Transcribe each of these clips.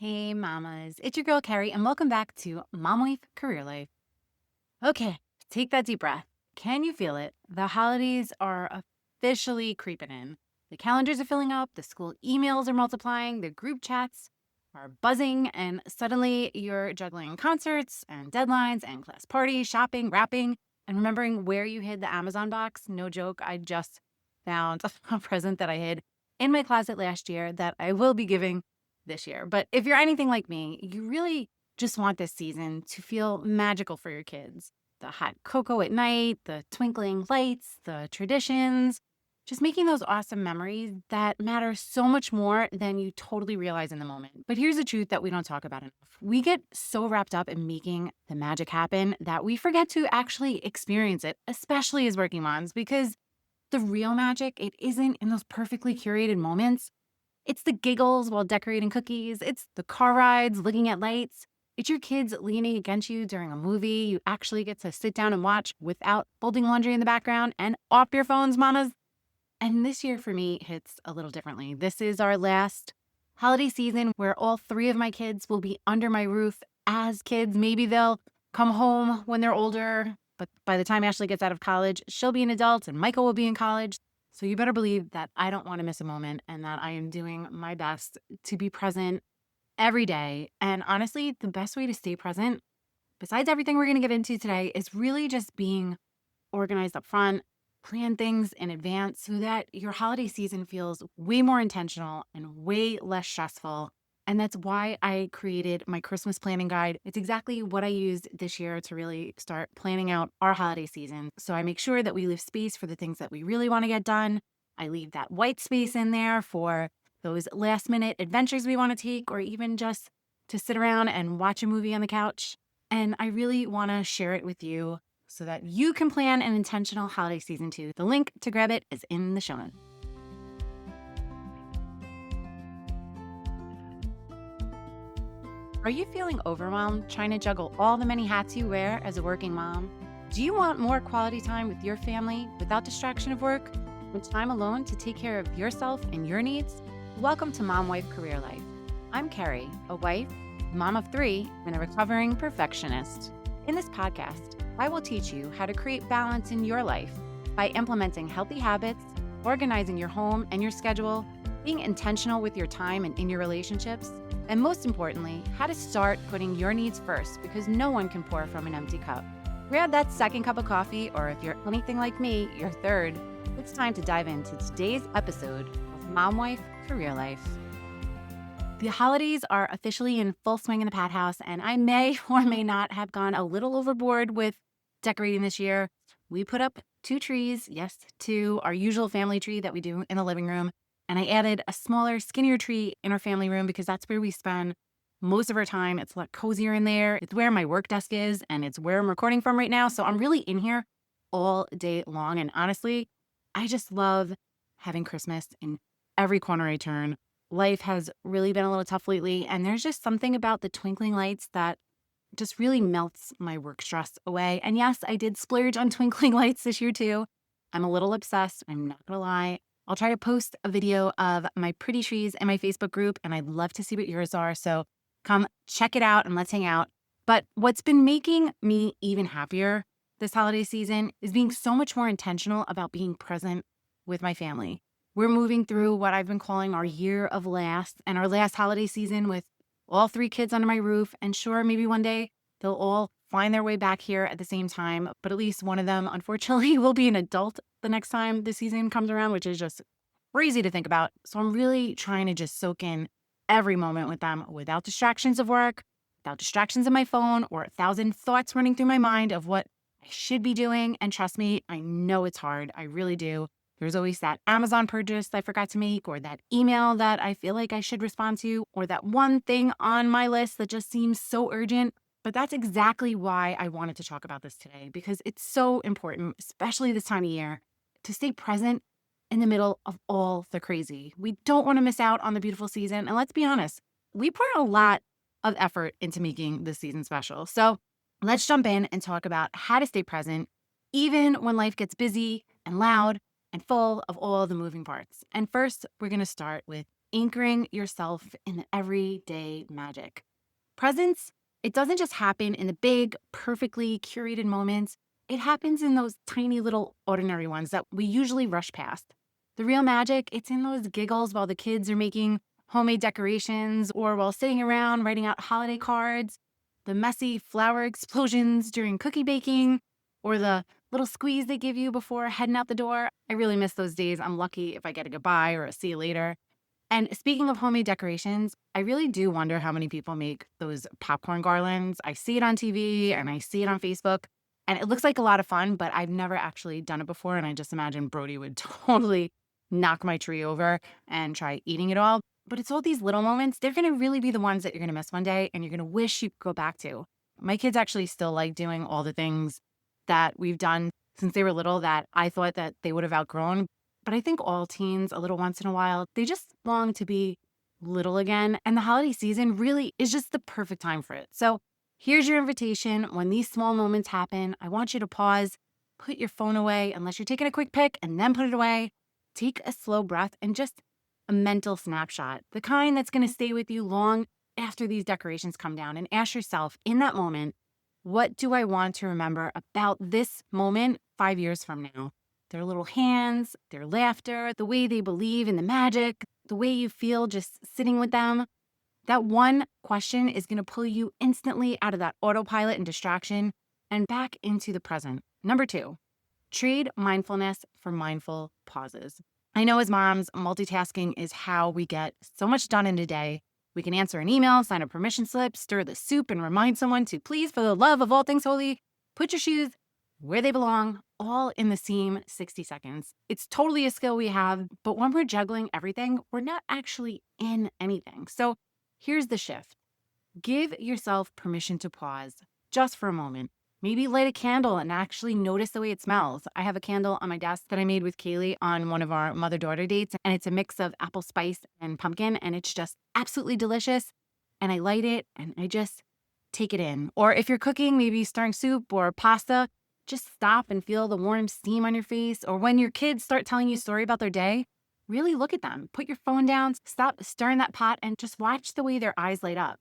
Hey, mamas. It's your girl, Carrie, and welcome back to Mom Wife Career Life. Okay, take that deep breath. Can you feel it? The holidays are officially creeping in. The calendars are filling up, the school emails are multiplying, the group chats are buzzing, and suddenly you're juggling concerts and deadlines and class parties, shopping, wrapping, and remembering where you hid the Amazon box. No joke, I just found a present that I hid in my closet last year that I will be giving this year. But if you're anything like me, you really just want this season to feel magical for your kids. The hot cocoa at night, the twinkling lights, the traditions, just making those awesome memories that matter so much more than you totally realize in the moment. But here's the truth that we don't talk about enough. We get so wrapped up in making the magic happen that we forget to actually experience it, especially as working moms, because the real magic, it isn't in those perfectly curated moments. It's the giggles while decorating cookies. It's the car rides, looking at lights. It's your kids leaning against you during a movie you actually get to sit down and watch without folding laundry in the background and off your phones, mamas. And this year for me hits a little differently. This is our last holiday season where all three of my kids will be under my roof as kids. Maybe they'll come home when they're older, but by the time Ashley gets out of college, she'll be an adult and Michael will be in college. So you better believe that I don't want to miss a moment and that I am doing my best to be present every day. And honestly, the best way to stay present, besides everything we're going to get into today, is really just being organized up front, plan things in advance so that your holiday season feels way more intentional and way less stressful. And that's why I created my Christmas planning guide. It's exactly what I used this year to really start planning out our holiday season. So I make sure that we leave space for the things that we really want to get done. I leave that white space in there for those last minute adventures we want to take, or even just to sit around and watch a movie on the couch. And I really want to share it with you so that you can plan an intentional holiday season too. The link to grab it is in the show notes. Are you feeling overwhelmed trying to juggle all the many hats you wear as a working mom? Do you want more quality time with your family without distraction of work and time alone to take care of yourself and your needs? Welcome to Mom Wife Career Life. I'm Carrie, a wife, mom of three, and a recovering perfectionist. In this podcast, I will teach you how to create balance in your life by implementing healthy habits, organizing your home and your schedule, being intentional with your time and in your relationships, and most importantly, how to start putting your needs first because no one can pour from an empty cup. Grab that second cup of coffee, or if you're anything like me, your third. It's time to dive into today's episode of Mom Wife Career Life. The holidays are officially in full swing in the Pat House, and I may or may not have gone a little overboard with decorating this year. We put up 2 trees, yes, 2, our usual family tree that we do in the living room. And I added a smaller, skinnier tree in our family room because that's where we spend most of our time. It's a lot cozier in there. It's where my work desk is, and it's where I'm recording from right now. So I'm really in here all day long. And honestly, I just love having Christmas in every corner I turn. Life has really been a little tough lately, and there's just something about the twinkling lights that just really melts my work stress away. And yes, I did splurge on twinkling lights this year too. I'm a little obsessed. I'm not gonna lie. I'll try to post a video of my pretty trees in my Facebook group, and I'd love to see what yours are. So come check it out and let's hang out. But what's been making me even happier this holiday season is being so much more intentional about being present with my family. We're moving through what I've been calling our year of last and our last holiday season with all 3 kids under my roof. And sure, maybe one day they'll all find their way back here at the same time, but at least one of them, unfortunately, will be an adult the next time the season comes around, which is just crazy to think about. So I'm really trying to just soak in every moment with them without distractions of work, without distractions of my phone, or 1,000 thoughts running through my mind of what I should be doing. And trust me, I know it's hard. I really do. There's always that Amazon purchase I forgot to make, or that email that I feel like I should respond to, or that one thing on my list that just seems so urgent. But that's exactly why I wanted to talk about this today, because it's so important, especially this time of year, to stay present in the middle of all the crazy. We don't want to miss out on the beautiful season. And let's be honest, we pour a lot of effort into making this season special. So let's jump in and talk about how to stay present, even when life gets busy and loud and full of all the moving parts. And first, we're going to start with anchoring yourself in the everyday magic. Presence, it doesn't just happen in the big, perfectly curated moments. It happens in those tiny little ordinary ones that we usually rush past. The real magic, it's in those giggles while the kids are making homemade decorations or while sitting around writing out holiday cards, the messy flower explosions during cookie baking, or the little squeeze they give you before heading out the door. I really miss those days. I'm lucky if I get a goodbye or a see you later. And speaking of homemade decorations, I really do wonder how many people make those popcorn garlands. I see it on TV and I see it on Facebook, and it looks like a lot of fun, but I've never actually done it before. And I just imagine Brody would totally knock my tree over and try eating it all. But it's all these little moments. They're going to really be the ones that you're going to miss one day and you're going to wish you could go back to. My kids actually still like doing all the things that we've done since they were little that I thought that they would have outgrown. But I think all teens, a little once in a while, they just long to be little again. And the holiday season really is just the perfect time for it. So here's your invitation. When these small moments happen, I want you to pause, put your phone away, unless you're taking a quick pic, and then put it away. Take a slow breath and just a mental snapshot, the kind that's going to stay with you long after these decorations come down. And ask yourself in that moment, what do I want to remember about this moment 5 years from now? Their little hands, their laughter, the way they believe in the magic, the way you feel just sitting with them. That one question is going to pull you instantly out of that autopilot and distraction and back into the present. Number 2, trade mindfulness for mindful pauses. I know as moms, multitasking is how we get so much done in a day. We can answer an email, sign a permission slip, stir the soup, and remind someone to please, for the love of all things holy, put your shoes where they belong, all in the same 60 seconds. It's totally a skill we have, but when we're juggling everything, we're not actually in anything. So here's the shift. Give yourself permission to pause just for a moment. Maybe light a candle and actually notice the way it smells. I have a candle on my desk that I made with Kaylee on one of our mother-daughter dates, and it's a mix of apple spice and pumpkin, and it's just absolutely delicious. And I light it and I just take it in. Or if you're cooking, maybe stirring soup or pasta, just stop and feel the warm steam on your face. Or when your kids start telling you a story about their day, really look at them. Put your phone down, stop stirring that pot, and just watch the way their eyes light up.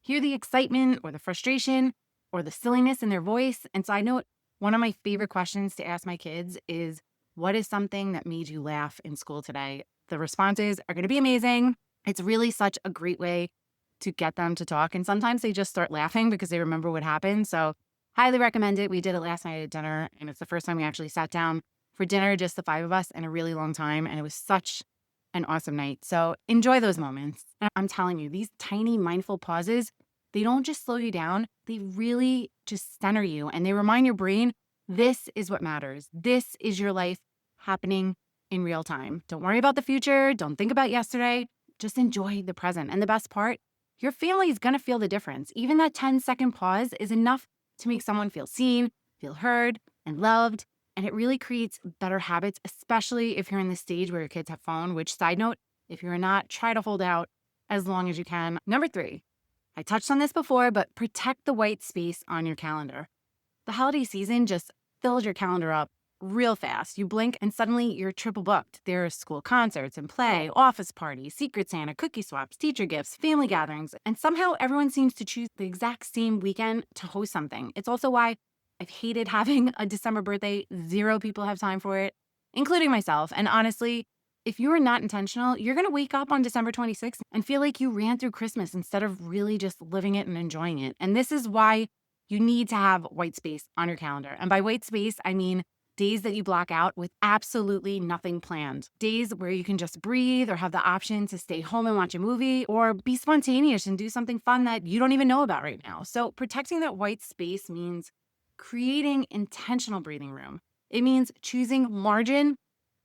Hear the excitement or the frustration or the silliness in their voice. And side note, one of my favorite questions to ask my kids is, what is something that made you laugh in school today? The responses are going to be amazing. It's really such a great way to get them to talk. And sometimes they just start laughing because they remember what happened. So highly recommend it. We did it last night at dinner, and it's the first time we actually sat down for dinner, just the 5 of us, in a really long time. And it was such an awesome night. So enjoy those moments. And I'm telling you, these tiny mindful pauses, they don't just slow you down. They really just center you, and they remind your brain, this is what matters. This is your life happening in real time. Don't worry about the future. Don't think about yesterday. Just enjoy the present. And the best part, your family is going to feel the difference. Even that 10-second pause is enough to make someone feel seen, feel heard, and loved. And it really creates better habits, especially if you're in the stage where your kids have phone, which, side note, if you're not, try to hold out as long as you can. Number 3, I touched on this before, but protect the white space on your calendar. The holiday season just fills your calendar up real fast. You blink and suddenly you're triple booked. There are school concerts and play, office parties, Secret Santa, cookie swaps, teacher gifts, family gatherings, and somehow everyone seems to choose the exact same weekend to host something. It's also why I've hated having a December birthday. 0 people have time for it, including myself. And honestly, if you are not intentional, you're going to wake up on December 26th and feel like you ran through Christmas instead of really just living it and enjoying it. And this is why you need to have white space on your calendar. And by white space, I mean days that you block out with absolutely nothing planned. Days where you can just breathe or have the option to stay home and watch a movie or be spontaneous and do something fun that you don't even know about right now. So protecting that white space means creating intentional breathing room. It means choosing margin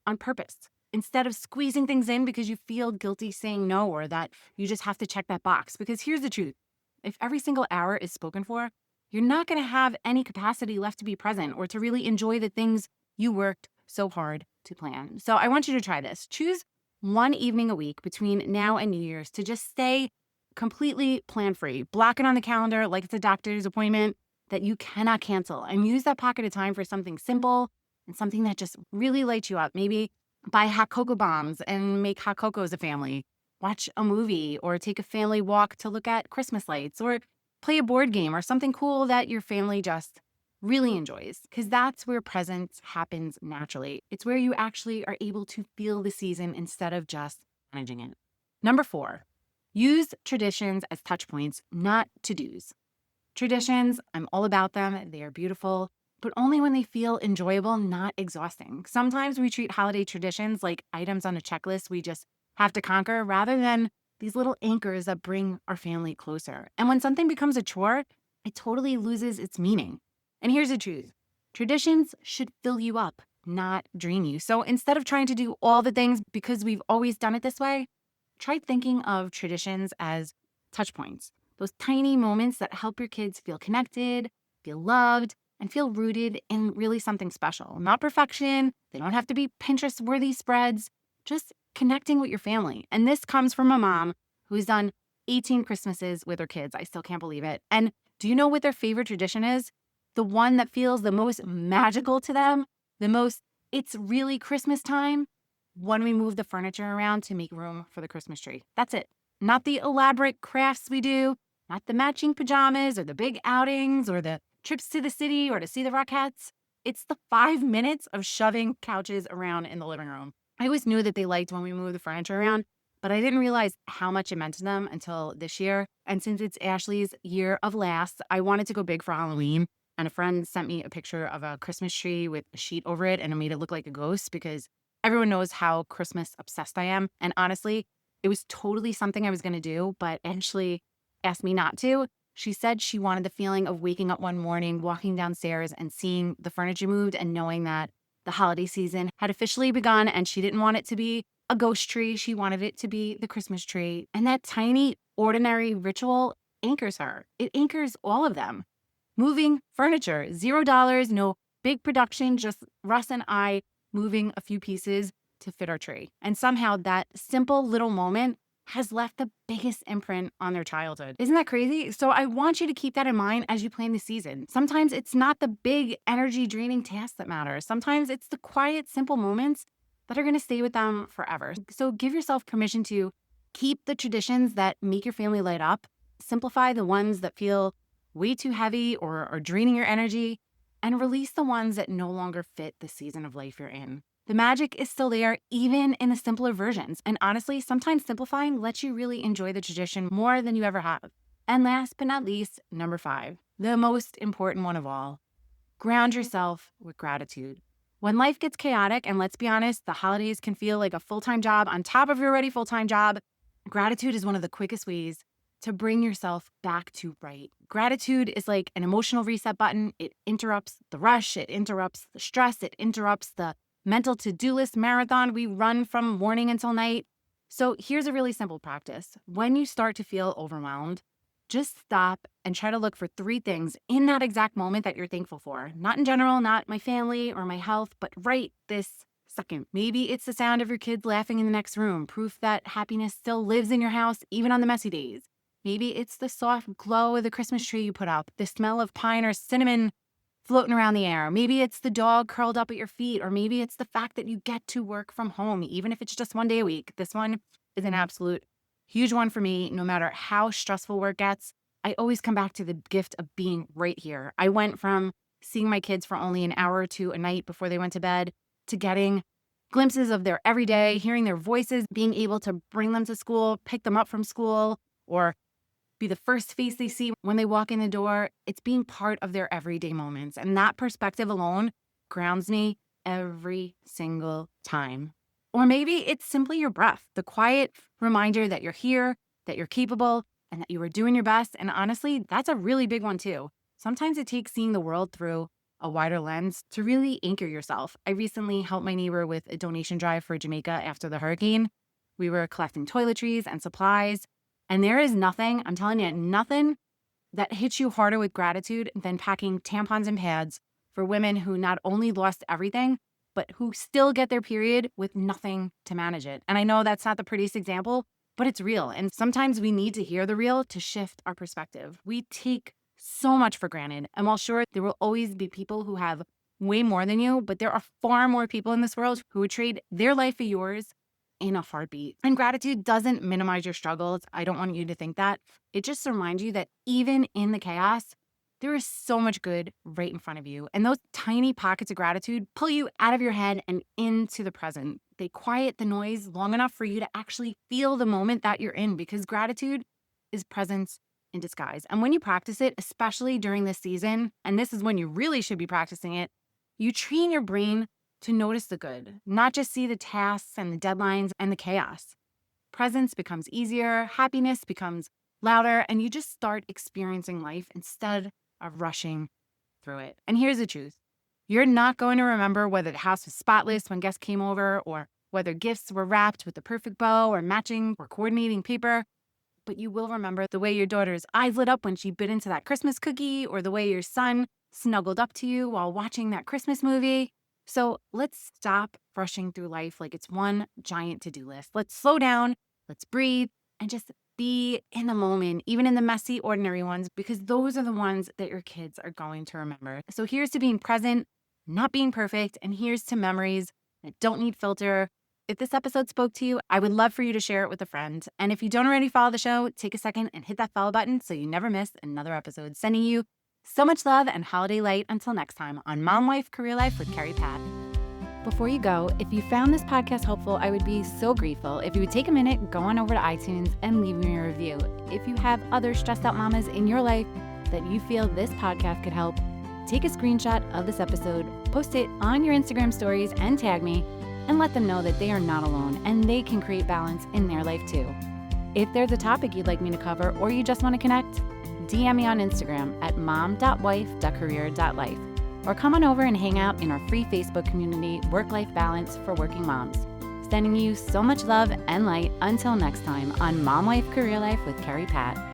on purpose instead of squeezing things in because you feel guilty saying no or that you just have to check that box. Because here's the truth. If every single hour is spoken for, you're not going to have any capacity left to be present or to really enjoy the things you worked so hard to plan. So I want you to try this. Choose one evening a week between now and New Year's to just stay completely plan-free. Block it on the calendar like it's a doctor's appointment that you cannot cancel, and use that pocket of time for something simple and something that just really lights you up. Maybe buy hot cocoa bombs and make hot cocoa as a family. watch a movie or take a family walk to look at Christmas lights or play a board game or something cool that your family just really enjoys, because that's where presence happens naturally. It's where you actually are able to feel the season instead of just managing it. Number 4, use traditions as touch points, not to-dos. Traditions, I'm all about them. They are beautiful, but only when they feel enjoyable, not exhausting. Sometimes we treat holiday traditions like items on a checklist we just have to conquer rather than these little anchors that bring our family closer. And when something becomes a chore, it totally loses its meaning. And here's the truth: traditions should fill you up, not drain you. So instead of trying to do all the things because we've always done it this way, try thinking of traditions as touch points, those tiny moments that help your kids feel connected, feel loved, and feel rooted in really something special. Not perfection. They don't have to be Pinterest worthy spreads, just connecting with your family. And this comes from a mom who's done 18 Christmases with her kids. I still can't believe it. And do you know what their favorite tradition is? The one that feels the most magical to them, the most, it's really Christmas time, when we move the furniture around to make room for the Christmas tree. That's it. Not the elaborate crafts we do, not the matching pajamas or the big outings or the trips to the city or to see the Rockettes. It's the 5 minutes of shoving couches around in the living room. I always knew that they liked when we moved the furniture around, but I didn't realize how much it meant to them until this year. And since it's Ashley's year of last, I wanted to go big for Halloween. And a friend sent me a picture of a Christmas tree with a sheet over it, and it made it look like a ghost because everyone knows how Christmas obsessed I am. And honestly, it was totally something I was going to do, but Ashley asked me not to. She said she wanted the feeling of waking up one morning, walking downstairs and seeing the furniture moved and knowing that the holiday season had officially begun, and she didn't want it to be a ghost tree. She wanted it to be the Christmas tree. And that tiny, ordinary ritual anchors her. It anchors all of them. Moving furniture, $0, no big production, just Russ and I moving a few pieces to fit our tree. And somehow that simple little moment has left the biggest imprint on their childhood. Isn't that crazy? So I want you to keep that in mind as you plan the season. Sometimes it's not the big energy draining tasks that matter. Sometimes it's the quiet, simple moments that are going to stay with them forever. So give yourself permission to keep the traditions that make your family light up, simplify the ones that feel way too heavy or are draining your energy, and release the ones that no longer fit the season of life you're in. The magic is still there, even in the simpler versions. And honestly, sometimes simplifying lets you really enjoy the tradition more than you ever have. And last but not least, number 5, the most important one of all, ground yourself with gratitude. When life gets chaotic, and let's be honest, the holidays can feel like a full-time job on top of your already full-time job, gratitude is one of the quickest ways to bring yourself back to right. Gratitude is like an emotional reset button. It interrupts the rush, it interrupts the stress, it interrupts the mental to-do list marathon we run from morning until night. So here's a really simple practice. When you start to feel overwhelmed, just stop and try to look for 3 things in that exact moment that you're thankful for. Not in general, not my family or my health, but right this second. Maybe it's the sound of your kids laughing in the next room, proof that happiness still lives in your house, even on the messy days. Maybe it's the soft glow of the Christmas tree you put up, the smell of pine or cinnamon floating around the air. Maybe it's the dog curled up at your feet, or maybe it's the fact that you get to work from home, even if it's just one day a week. This one is an absolute huge one for me. No matter how stressful work gets, I always come back to the gift of being right here. I went from seeing my kids for only an hour or 2 a night before they went to bed to getting glimpses of their everyday, hearing their voices, being able to bring them to school, pick them up from school, or be the first face they see when they walk in the door. It's being part of their everyday moments. And that perspective alone grounds me every single time. Or maybe it's simply your breath, the quiet reminder that you're here, that you're capable, and that you are doing your best. And honestly, that's a really big one too. Sometimes it takes seeing the world through a wider lens to really anchor yourself. I recently helped my neighbor with a donation drive for Jamaica after the hurricane. We were collecting toiletries and supplies. And there is nothing, I'm telling you, nothing that hits you harder with gratitude than packing tampons and pads for women who not only lost everything, but who still get their period with nothing to manage it. And I know that's not the prettiest example, but it's real. And sometimes we need to hear the real to shift our perspective. We take so much for granted. And while sure, there will always be people who have way more than you, but there are far more people in this world who would trade their life for yours in a heartbeat. And gratitude doesn't minimize your struggles. I don't want you to think that. It just reminds you that even in the chaos, there is so much good right in front of you. And those tiny pockets of gratitude pull you out of your head and into the present. They quiet the noise long enough for you to actually feel the moment that you're in, because gratitude is presence in disguise. And when you practice it, especially during this season, and this is when you really should be practicing it, you train your brain to notice the good, not just see the tasks and the deadlines and the chaos. Presence becomes easier, happiness becomes louder, and you just start experiencing life instead of rushing through it. And here's the truth. You're not going to remember whether the house was spotless when guests came over, or whether gifts were wrapped with the perfect bow or matching or coordinating paper, but you will remember the way your daughter's eyes lit up when she bit into that Christmas cookie, or the way your son snuggled up to you while watching that Christmas movie. So let's stop rushing through life like it's one giant to-do list. Let's slow down, let's breathe, and just be in the moment, even in the messy, ordinary ones, because those are the ones that your kids are going to remember. So here's to being present, not being perfect, and here's to memories that don't need filter. If this episode spoke to you, I would love for you to share it with a friend. And if you don't already follow the show, take a second and hit that follow button so you never miss another episode. Sending you so much love and holiday light until next time on Mom, Wife, Career Life with Carrie Pat. Before you go, if you found this podcast helpful, I would be so grateful if you would take a minute, go on over to iTunes and leave me a review. If you have other stressed out mamas in your life that you feel this podcast could help, take a screenshot of this episode, post it on your Instagram stories and tag me, and let them know that they are not alone and they can create balance in their life too. If there's a topic you'd like me to cover, or you just want to connect, DM me on Instagram at mom.wife.career.life, or come on over and hang out in our free Facebook community, Work-Life Balance for Working Moms. Sending you so much love and light until next time on Mom, Wife, Career Life with Carrie Pat.